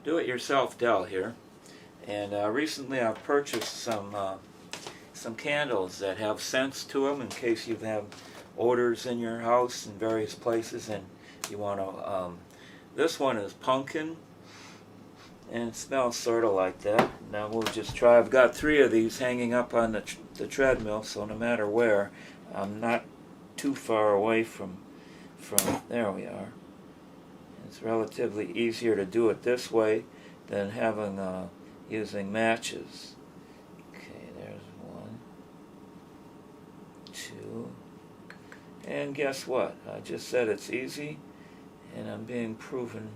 do-it-yourself Dell here, and recently I've purchased some candles that have scents to them in case you have odors in your house in various places and you want to. This one is pumpkin, and it smells sort of like that. Now we'll just try. I've got 3 of these hanging up on the treadmill, so no matter where, I'm not too far away from. There we are. It's relatively easier to do it this way than having using matches. Okay, there's 1, 2, and guess what? I just said it's easy, and I'm being proven.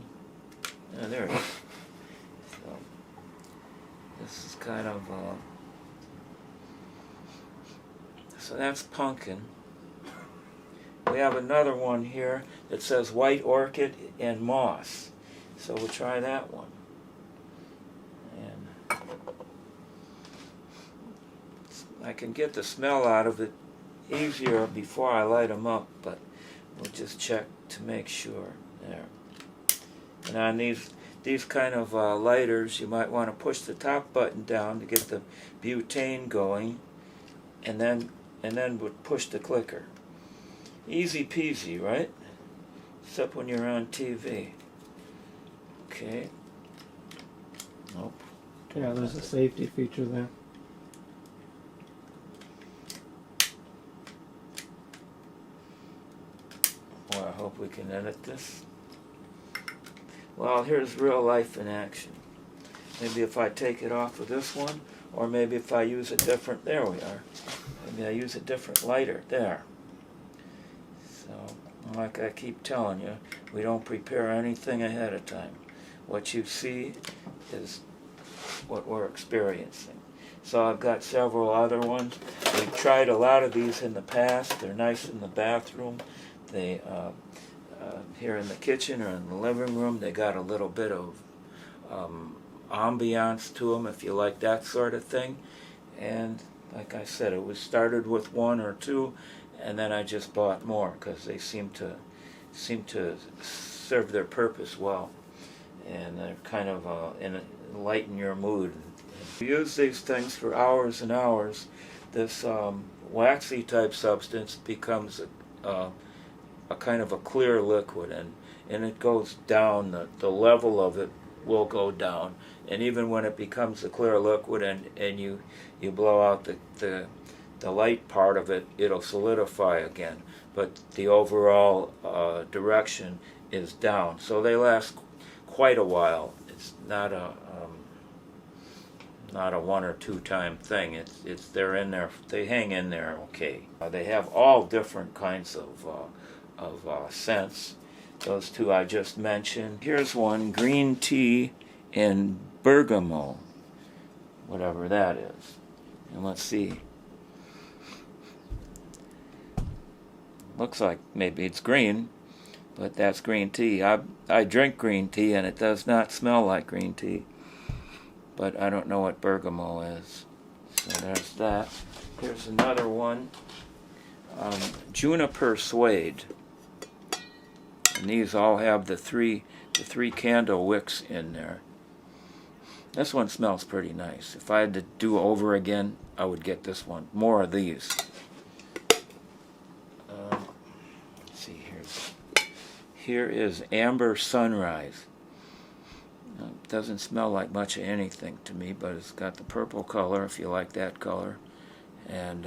Oh, there it is. So this is kind of so that's pumpkin. We have another one here that says white orchid and moss. So we'll try that one. And I can get the smell out of it easier before I light them up, but we'll just check to make sure. There. And on these kind of lighters, you might want to push the top button down to get the butane going, and then push the clicker. Easy peasy, right? Except when you're on TV. Okay. Nope. Yeah, there's a safety feature there. Well, I hope we can edit this. Well, here's real life in action. Maybe if I take it off of this one, or maybe if I use a different, there we are. Maybe I use a different lighter, there. So, like I keep telling you, we don't prepare anything ahead of time. What you see is what we're experiencing. So I've got several other ones. We've tried a lot of these in the past. They're nice in the bathroom. They here in the kitchen or in the living room, they got a little bit of ambiance to them, if you like that sort of thing. And like I said, it was started with 1 or 2, and then I just bought more because they seem to serve their purpose well, and they're kind of enlighten your mood. You use these things for hours and hours. This waxy type substance becomes a kind of a clear liquid, and it goes down. The level of it will go down, and even when it becomes a clear liquid and you blow out the light part of it, it'll solidify again, but the overall direction is down. So they last quite a while. It's not a 1 or 2 time thing. It's they're in there. They hang in there okay. They have all different kinds of scents. Those 2 I just mentioned. Here's one, green tea and Bergamo, whatever that is. And let's see. Looks like maybe it's green, but that's green tea. I drink green tea, and it does not smell like green tea. But I don't know what Bergamo is. So there's that. Here's another one. Juniper Suede. And these all have the three candle wicks in there. This one smells pretty nice. If I had to do over again, I would get this one. More of these. Let's see, here is Amber Sunrise. It doesn't smell like much of anything to me, but it's got the purple color, if you like that color. And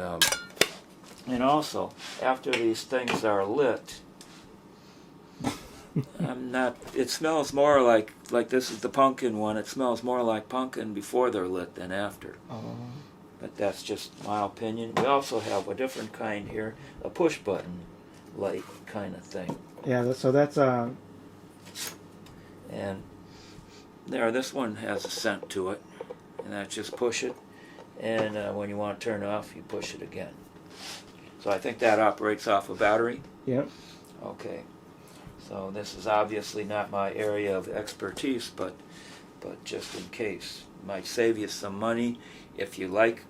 also, after these things are lit, it smells more like this is the pumpkin one. It smells more like pumpkin before they're lit than after. But that's just my opinion. We also have a different kind here, a push button light kind of thing. Yeah, so that's and there, this one has a scent to it, and that's just push it, and when you want to turn it off, you push it again. So I think that operates off a battery. Yep. Okay. So this is obviously not my area of expertise, but just in case, it might save you some money if you like.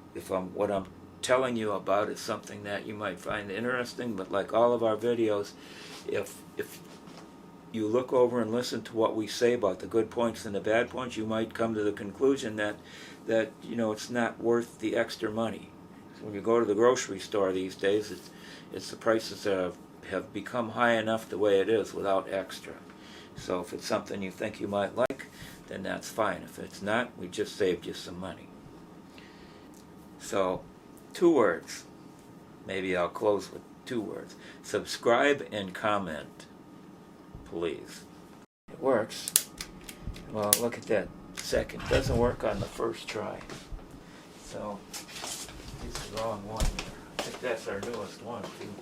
What I'm telling you about is something that you might find interesting. But like all of our videos, if you look over and listen to what we say about the good points and the bad points, you might come to the conclusion that it's not worth the extra money. So when you go to the grocery store these days, it's the prices have become high enough the way it is without extra. So if it's something you think you might like, then that's fine. If it's not, we just saved you some money. So, 2 words. Maybe I'll close with 2 words. Subscribe and comment, please. It works. Well, look at that second. It doesn't work on the first try. So, it's the wrong one here. I think that's our newest one, too.